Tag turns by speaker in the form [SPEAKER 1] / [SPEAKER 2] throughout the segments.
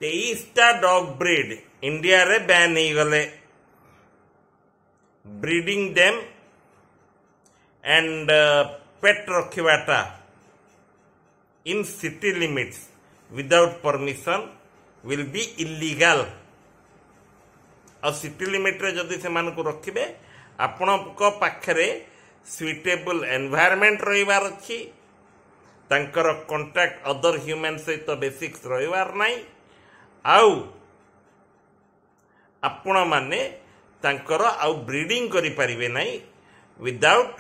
[SPEAKER 1] 23टा dog breed India रे ban हो गले ब्रीडिंग देम एंड पेट रखिबाटा in city limits without permission will be illegal. और city limit रे जदि से मानक रखिबे आपण को पाखरे सुइटेबल एनवायरनमेंट रहिबार अछि, तांकर कांटेक्ट अदर ह्यूमन सहित बेसिक्स रहिबार नाही, आउ आपण माने तांकर आउ ब्रीडिंग करि परिबे नाही without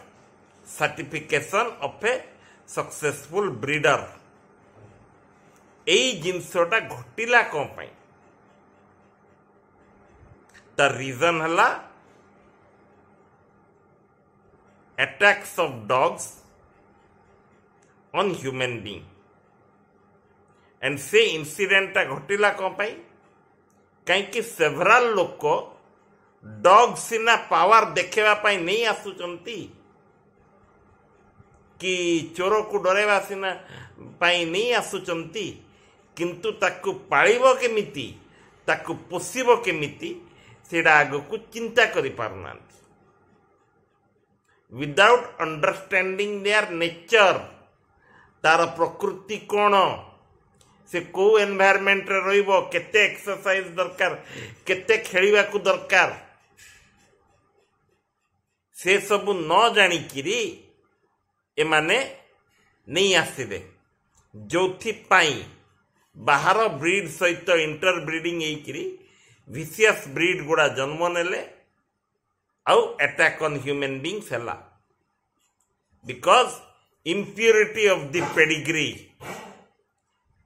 [SPEAKER 1] certification of a successful breeder. एई जिनसटा घटिला कोन पई द रीजन हला attacks of dogs on human being and से इंसिडेंट घटिला कोन पई कहीं सेवराल लोक डॉग सिना पावर देखा नहीं आसुचंती कि चोर को डरेवा सिना पाई नहीं आसुचंती, किंतु ताकु पाळिबो केमिति ताकु पोषिबो केमिति सेडा आगो को चिंता करि पारनांती। विदाउट अंडरस्टैंडिंग देयर नेचर तार प्रकृति कोण से को एनवायरनमेंट रे रहिबो केते एक्सरसाइज दरकार केते खेलिबा को दरकार से सब न जानी किरी एमाने नहीं आसिले जोथि पाई बाहर ब्रीड सहित इंटर ब्रीडिंग होइकिरी विशियस ब्रीड गुड़ा जन्म नेले आउ अटैक ऑन ह्यूमन बीइंग्स हला because impurity of the pedigree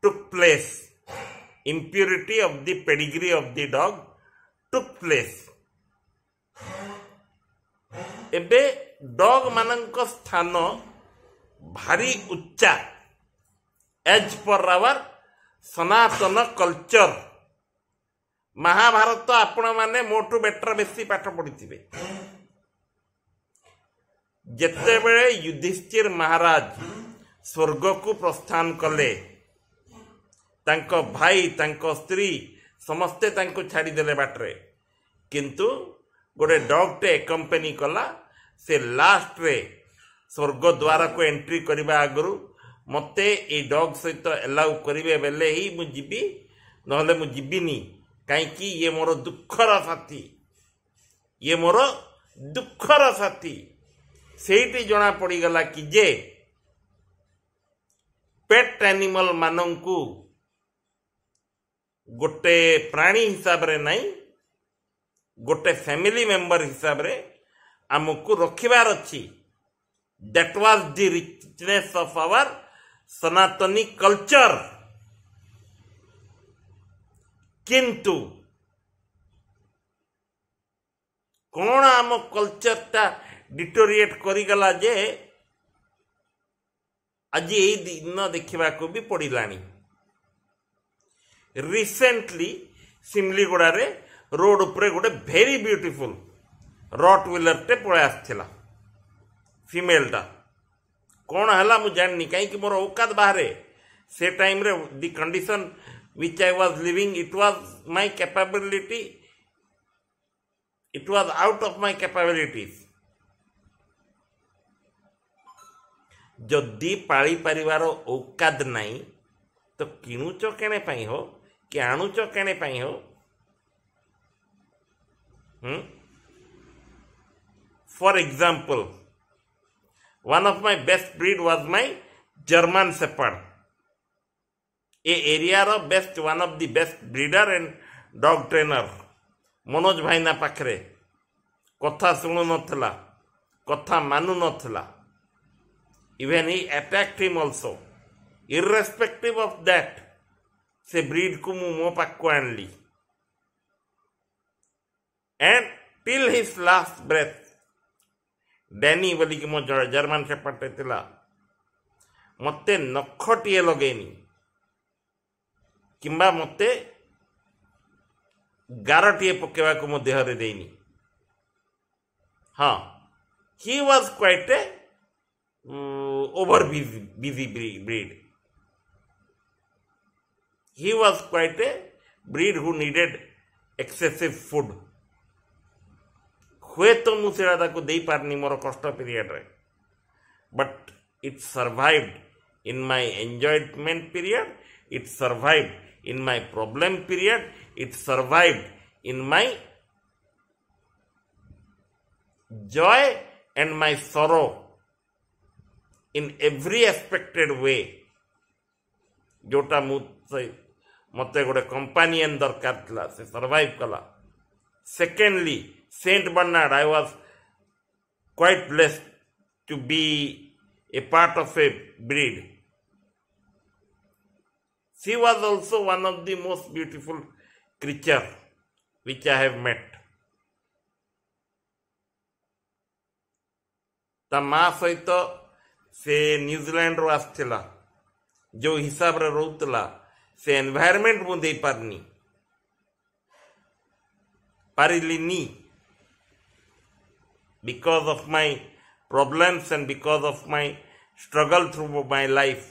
[SPEAKER 1] took place. Impurity of the pedigree of the dog took place. एबे डॉग मानक स्थान भारी उच्चा एज पर आवर सनातन कल्चर। महाभारत आपण माने मोटू बेटर बेसी पाठ पढ़ी जेतेबेले युधिष्ठिर महाराज स्वर्ग को प्रस्थान कले तांको भाई तांको स्त्री समस्ते तांको छाड़ी देले बाटरे, किंतु गोटे डॉग टे कंपनी कला से लास्ट रे स्वर्ग द्वार को एंट्री करबा आगरु मते ए डॉग सहित अलाउ करिवे बेले ही मु जिबी नहले मु जिबिनी काईकि ये मोर दुखर साथी, ये मोर दुखर साथी। सेठी जना पड़ी गला कि जे पेट एनिमल मानंकु गोटे प्राणी हिसाब रे नहीं गोटे फैमिली मेंबर हिसाब रे आमको रखिबार अच्छी। That was the richness of our सनातनी कल्चर। किंतु कौन आम कल्चर टा डिटोरिएट करिगला जे आज यही दिन देखा को भी पड़िलानी। रिसेंटली सिमलीगुड़ा रे रोड उपरे गोटे भेरी ब्यूटीफुल रॉट व्हीलर टे पळे आसथिला फीमेल टा कौन हला मु जाननी कहीं मोर औकात बाहरे से टाइम रे the condition which I was living it was my capability, it was out of my capabilities. जदि पाली परिवार औकात नहीं तो किणुच केने पाई हो कि आणुच केने पाई हो। For example one of my best breed was my German shepherd. ए एरिया रो best one of the best breeder and dog trainer Manoj भाईना पाखरे कथा शुणु नथला कथा मानु नथला। Even he attacked him also. Irrespective of that, से ब्रीड को मो पाको आणली and till his last breath, Danny बोली कि मो जर्मन शेपर्ड थिला मते नखटिए लगेनी किंबा मते गारटिए पकेवा को मो देहरे देनी। हाँ, he was quite a over busy breed. He was quite a breed who needed excessive food. हुए तो मु सेटा ताको देई पारनी मोर कष्ट पीरियड रे, but it survived in my enjoyment period, it survived in my problem period, it survived in my joy and my sorrow, in every aspected way. जोटा मते गोटे कंपानियन दरकार थला से सर्वाइव कला. Secondly Saint Bernard, I was quite blessed to be a part of a breed. She was also one of the most beautiful creature which I have met. ता माँ सहित से न्यूजीलैंड रो आसथिला, जो हिसाब रे रोतला से एनवायरनमेंट मु दे पारिलिनी because of my problems and because of my struggle through my life.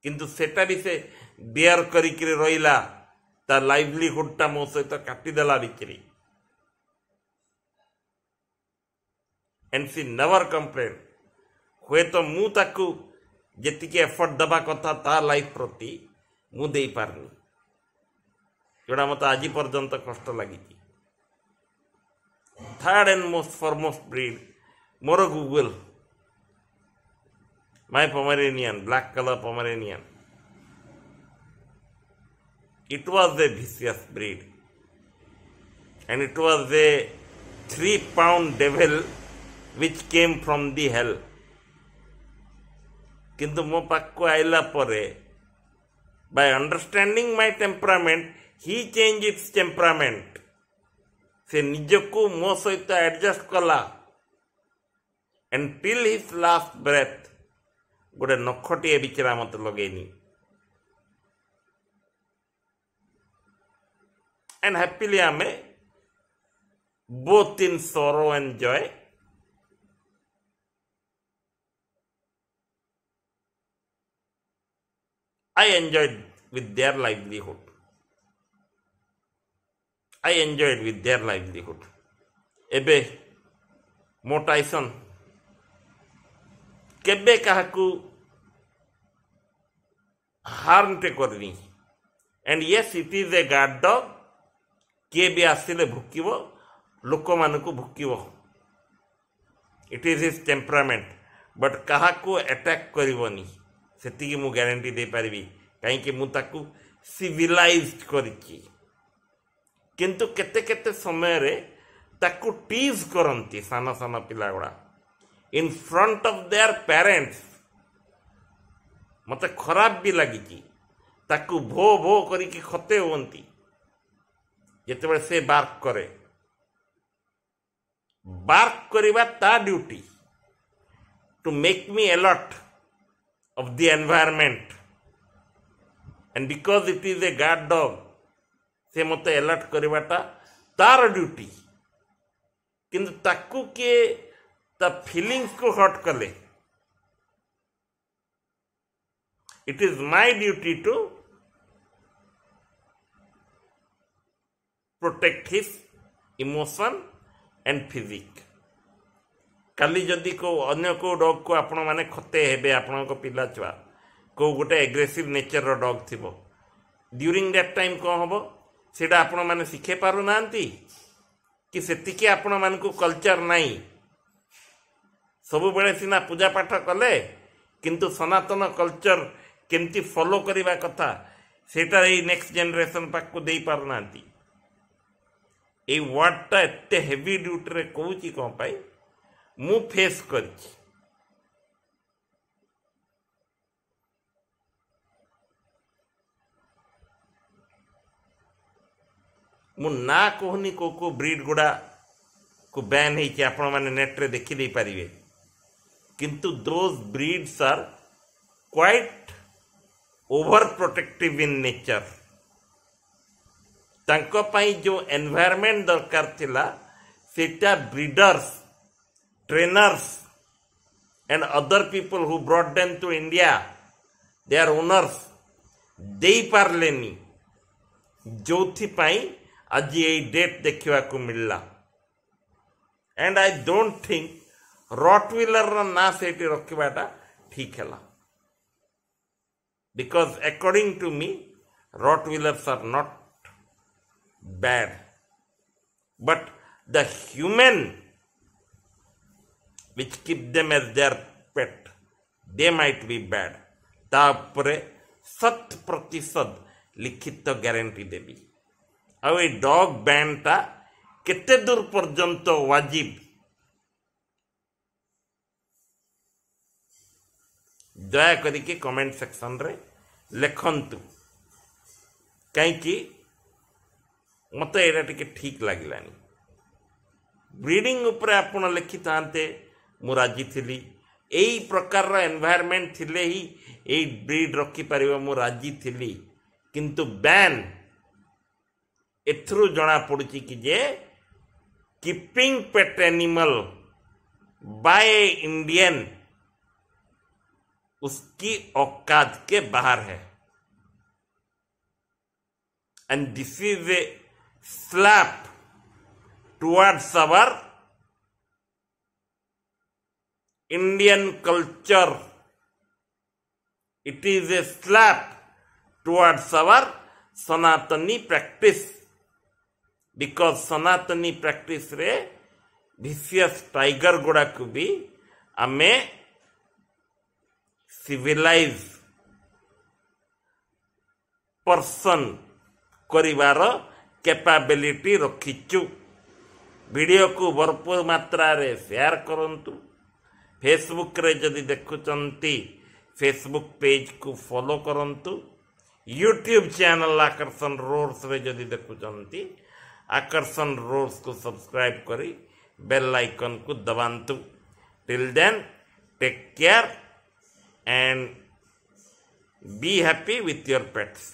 [SPEAKER 1] किंतु सेटा भी से बेयर करिकरी रहिला, ता लाइवलीहुड टा मो सहित काटी देला बिक्री. And she never complained. हुए तो मु ताकू जेतिके एफर्ट दबा कथा ता लाइफ प्रति मु देई पारनी, जोड़ा मत आज पर्यंत कष्ट लगी. Third and most foremost breed more Google, my Pomeranian, black color Pomeranian. It was a vicious breed, and it was a 3-pound devil which came from the hell. किंतु मो पाको आइला परे, by understanding my temperament, he changed its temperament. से निजको मो सहित adjust कला, and till his last breath गोटे नखटिए बिचरा मत लगेनी. And happily आमे both in sorrow and joy I enjoyed with their livelihood. I enjoyed with their livelihood. एबे मो टाइसन केबे काहाकू हार्म टे करनी. And yes, it is a guard dog. किए भी आसिले भुकिबो, लोक मानकू भुकिबो. It is his temperament. But काहाकू अटैक करिवनी, सेतिकी मु ग्यारंटी दे पारिबी, कहीं मु ताकू सिविलाइज्ड करिची. किंतु केते केते समय रे ताकू टीज करंती साना साना पिला गुड़ा in front of their parents. मते खराब भी लगी, ताकू भो भो करिकी खते होंती जेतेबेले से बार्क करे. बार्क करिबा ता duty to make me alert of the environment, and because it is a guard dog, से मते अलर्ट करिबाटा तार ड्यूटी. किंतु ताकू के ता फीलिंग्स को हर्ट कले, it is my duty to protect his emotion and physique. काली जदि को अन्य को डॉग को आपण माने खते हेबे, आपण को पिला छुआ को गोटे एग्रेसिव नेचर रो डॉग थिबो, ड्यूरिंग दैट टाइम को हबो सेटा आपण माने सिखे पारु नांती कि सेतिके आपण मान को कल्चर नाही. सब बेले सिना पूजा पाठ कले, किंतु सनातन कल्चर केमती फॉलो करिबा कथा सेटा ए नेक्स्ट जनरेशन पाक को देई पारु नांती. ए वर्ड ता एते हेवी ड्यूटी रे कहूची कोन पाई मु फेस करछि. मु ना कहनी को ब्रीड गुड़ा को बैन है कि आपण माने नेट रे देखि दे पारिबे, किंतु those breeds are quite over protective in nature. तांको पाई जो एनवायरनमेंट दरकार थिला सेटा breeders, trainers and other people who brought them to India, their owners, देई पारलेनी. जोथिपाई आज ये डेट देखा मिलला and I don't think rottweiler ना से रखा ठीक है because according to me rottweilers are not bad but the human which keep them as their pet they might be bad तापरे 100% लिखित ग्यारंटी देवी आउ ए डॉग बैन टा केते दूर पर्यंत वाजिब दया करके कमेंट सेक्शन रे लिखंतु कहीं मत एटा टिके ठीक लागिलानी ब्रीडिंग उपरे आपण लिखि तांते मु राजी थी यही प्रकार एनवायरमेंट थिले ही यही ब्रीड रखी पारिबो मु राजी थी किंतु बैन एथरू जना पड़ुची कि जे keeping pet animal by Indian उसकी औकात के बाहर है and this is a slap towards our Indian culture. It is a slap towards our Sanatani practice because Sanatani practice रे vicious tiger गुड़ा को भी हमें civilized person करिवार कैपेबिलिटी रखिचु वीडियो को भरपूर मात्रा रे शेयर करंतु फेसबुक रे जदि देखुचंती फेसबुक पेज को फॉलो करंतु यूट्यूब चैनल आकर्षण रोड्स रे जदि देखुचंती आकर्षण रोड्स को सब्सक्राइब करी बेल आइकन को दबांतु till then take care and be happy with your pets.